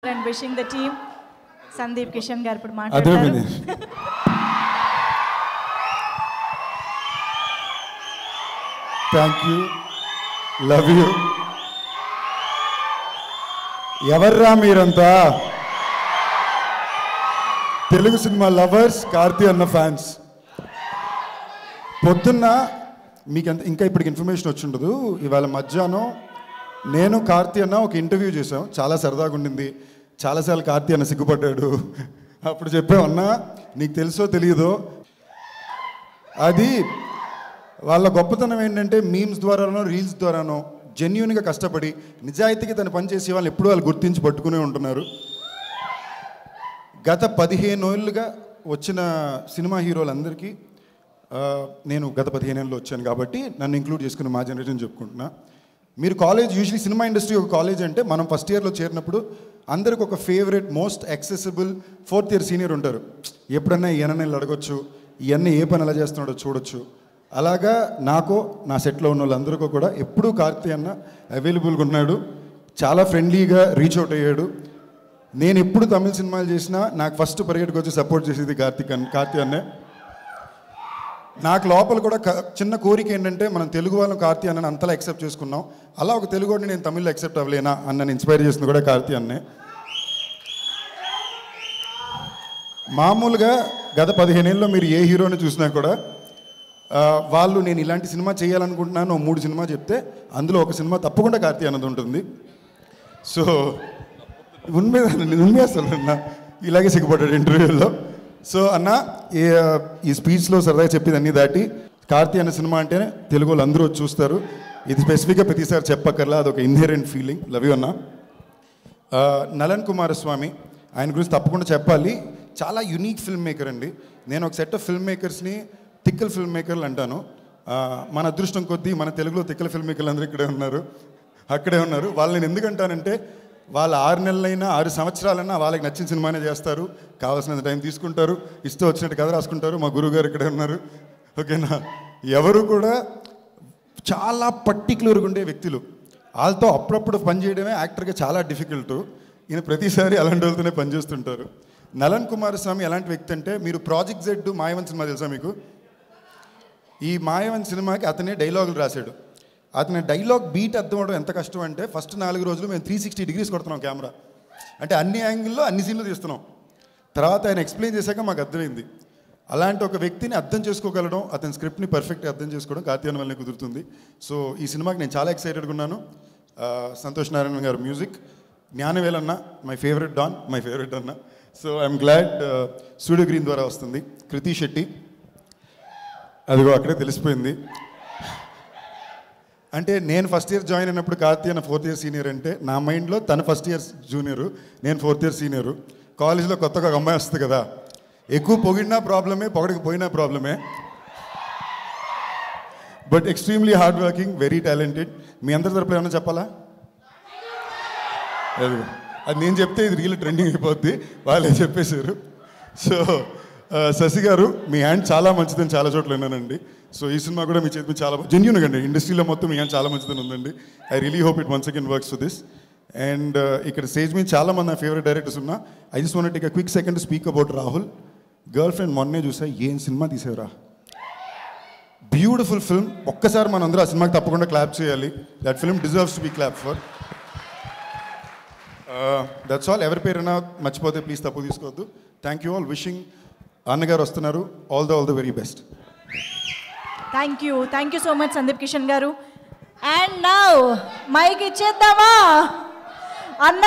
and wishing the team. Sandeep Kishan garu ippudu maatladtaru. Thank you. Love you. ఎవర్రా మీరంతా? Telugu cinema lovers, Karthi అన్న fans. పొద్దున్న మీకు ఇంకా ఇప్పటికి ఇన్ఫర్మేషన్ వచ్చి ఉండదు. ఇవాళ మధ్యాహ్నం నేను కార్తీ అన్న ఒక ఇంటర్వ్యూ చేసాం. చాలా సరదాగా ఉండింది. చాలాసార్లు కార్తీ అన్న సిగ్గుపడ్డాడు. అప్పుడు చెప్పామన్నా నీకు తెలుసో తెలియదో, అది వాళ్ళ గొప్పతనం ఏంటంటే మీమ్స్ ద్వారానో రీల్స్ ద్వారానో జెన్యూన్గా కష్టపడి నిజాయితీగా తన పని చేసే వాళ్ళు ఎప్పుడూ వాళ్ళు గుర్తించి పట్టుకునే ఉంటున్నారు. గత 15 ఏళ్ళుగా వచ్చిన సినిమా హీరోలందరికీ నేను గత 15 ఏళ్ళు వచ్చాను కాబట్టి నన్ను ఇంక్లూడ్ చేసుకుని మా జనరేషన్ చెప్పుకుంటున్నా. మీరు కాలేజ్ యూజువలీ సినిమా ఇండస్ట్రీ ఒక కాలేజ్ అంటే మనం ఫస్ట్ ఇయర్లో చేరినప్పుడు అందరికి ఒక favourite most accessible 4th year senior ఉంటారు. ఎప్పుడన్నా ఈయన అడగొచ్చు, ఇవన్నీ ఏ పని ఎలా చేస్తున్నాడో చూడొచ్చు. అలాగా నాకు నా సెట్లో ఉన్న వాళ్ళందరికీ కూడా ఎప్పుడూ కార్తీ అన్న అవైలబుల్గా ఉన్నాడు. చాలా ఫ్రెండ్లీగా రీచ్ అవుట్ అయ్యాడు. నేను ఎప్పుడు తమిళ సినిమాలు చేసినా నాకు ఫస్ట్ పరిగెట్టుకు వచ్చి సపోర్ట్ చేసేది కార్తీ అన్నే. నాకు లోపల కూడా చిన్న కోరిక ఏంటంటే మనం తెలుగు వాళ్ళం కార్తీ అన్నని అంతలా యాక్సెప్ట్ చేసుకున్నాం. అలా ఒక తెలుగుని నేను తమిళ్లో యాక్సెప్ట్ అవ్వలేనా అన్నని ఇన్స్పైర్ చేసింది కూడా కార్తీ అన్నే. మామూలుగా గత 15 ఏళ్ళలో మీరు ఏ హీరోని చూసినా కూడా వాళ్ళు నేను ఇలాంటి సినిమా చేయాలనుకుంటున్నాను 3 సినిమా చెప్తే అందులో ఒక సినిమా తప్పకుండా కార్తీ అన్నది ఉంటుంది. సో ఉన్మే అసలు అన్న ఇలాగే సిగ్గుపడ్డాడు ఇంటర్వ్యూలో. సో అన్న ఈ స్పీచ్లో సరదాగా చెప్పేది అన్నీ దాటి కార్తీ అన్న సినిమా అంటేనే తెలుగు వాళ్ళు అందరూ చూస్తారు. ఇది స్పెసిఫిక్గా ప్రతిసారి చెప్పక్కర్లా, అదొక ఇన్హెరెంట్ ఫీలింగ్. లవ్ యూ అన్న. నలన్ కుమారస్వామి, ఆయన గురించి తప్పకుండా చెప్పాలి. చాలా యునీక్ ఫిల్మ్ మేకర్ అండి. నేను ఒక సెట్ ఆఫ్ ఫిల్మ్ మేకర్స్ని తిక్కల ఫిల్మ్ మేకర్లు అంటాను. మన అదృష్టం కొద్దీ మన తెలుగులో తిక్కల ఫిల్మ్ మేకర్లు అందరూ అక్కడే ఉన్నారు. వాళ్ళు నేను ఎందుకంటానంటే వాళ్ళు 6 నెలలైనా 6 సంవత్సరాలైనా వాళ్ళకి నచ్చిన సినిమానే చేస్తారు. కావాల్సినంత టైం తీసుకుంటారు, ఇష్టం వచ్చినట్టు కథ రాసుకుంటారు. మా గురువు గారు ఇక్కడే ఉన్నారు. ఓకేనా? ఎవరు కూడా చాలా పర్టిక్యులర్గా ఉండే వ్యక్తులు. వాళ్ళతో అప్పుడప్పుడు పనిచేయడమే యాక్టర్గా చాలా డిఫికల్ట్. ఈయన ప్రతిసారి అలాంటి వాళ్ళతోనే పనిచేస్తుంటారు. నలన్ కుమారస్వామి ఎలాంటి వ్యక్తి అంటే, మీరు ప్రాజెక్ట్ జెడ్ మాయవన్ సినిమా తెలుసా మీకు? ఈ మాయవన్ సినిమాకి అతనే డైలాగులు రాశాడు. అతని డైలాగ్ బీట్ అర్థం అవడం ఎంత కష్టం అంటే, ఫస్ట్ 4 రోజులు మేము 360 degrees కొడుతున్నాం కెమెరా. అంటే అన్ని యాంగిల్లో అన్ని సీన్లు తీస్తున్నాం. తర్వాత ఆయన ఎక్స్ప్లెయిన్ చేశాక మాకు అర్థమైంది. అలాంటి ఒక వ్యక్తిని అర్థం చేసుకోగలడం, అతని స్క్రిప్ట్ని పర్ఫెక్ట్గా అర్థం చేసుకోవడం కార్తీ అన్న వల్లనే కుదురుతుంది. సో ఈ సినిమాకి నేను చాలా ఎక్సైటెడ్గా ఉన్నాను. సంతోష్ నారాయణ గారు మ్యూజిక్, జ్ఞానవేల్ అన్న my favourite don, my favourite అన్న. So I'm glad studio green ద్వారా వస్తుంది. కృతి శెట్టి, అదిగో అక్కడే తెలిసిపోయింది. అంటే నేను ఫస్ట్ ఇయర్ జాయిన్ అయినప్పుడు కార్తీ అన్న 4th ఇయర్ సీనియర్ అంటే నా మైండ్లో తను ఫస్ట్ ఇయర్ జూనియరు, నేను 4th ఇయర్ సీనియరు. కాలేజ్లో కొత్తగా ఒక అమ్మాయి వస్తుంది కదా, ఎక్కువ పొగిడినా ప్రాబ్లమే, పొగడకపోయినా ప్రాబ్లమే. But extremely hard working, very talented. మీ అందరి తరపున ఏమన్నా చెప్పాలా? అది నేను చెప్తే ఇది రీల్ ట్రెండింగ్ అయిపోద్ది, వాళ్ళే చెప్పేశారు. సో శశి గారు, మీ హ్యాండ్ చాలా మంచిదని చాలా చోట్ల విన్నానండి. సో ఈ సినిమా కూడా మీ చేతి చాలా జెన్యూన్గా అండి. ఇండస్ట్రీలో మొత్తం మీ హ్యాండ్ చాలా మంచిదని ఉందండి. I really hope it once again works for this. And ఇక్కడ స్టేజ్ మీద చాలా మంది నా ఫేవరెట్ డైరెక్టర్స్ ఉన్నా. I just want take a quick second to speak about Rahul. Girl friend మొన్నే చూసా, ఏం సినిమా తీసేవరా, బ్యూటిఫుల్ ఫిల్మ్. ఒక్కసారి మనం అందరూ ఆ సినిమాకి తప్పకుండా క్లాప్ చేయాలి. That film deserves to be clap for. That's all. ఎవరి పేరైనా మర్చిపోతే ప్లీజ్ తప్పు తీసుకోవద్దు. Thank you all. విషింగ్ అన్నగారు వస్తున్నారు. All the very best. Thank you so much Sundeep Kishan గారు. అండ్ నౌ మైక్ ఇచ్చేద్దామా అన్న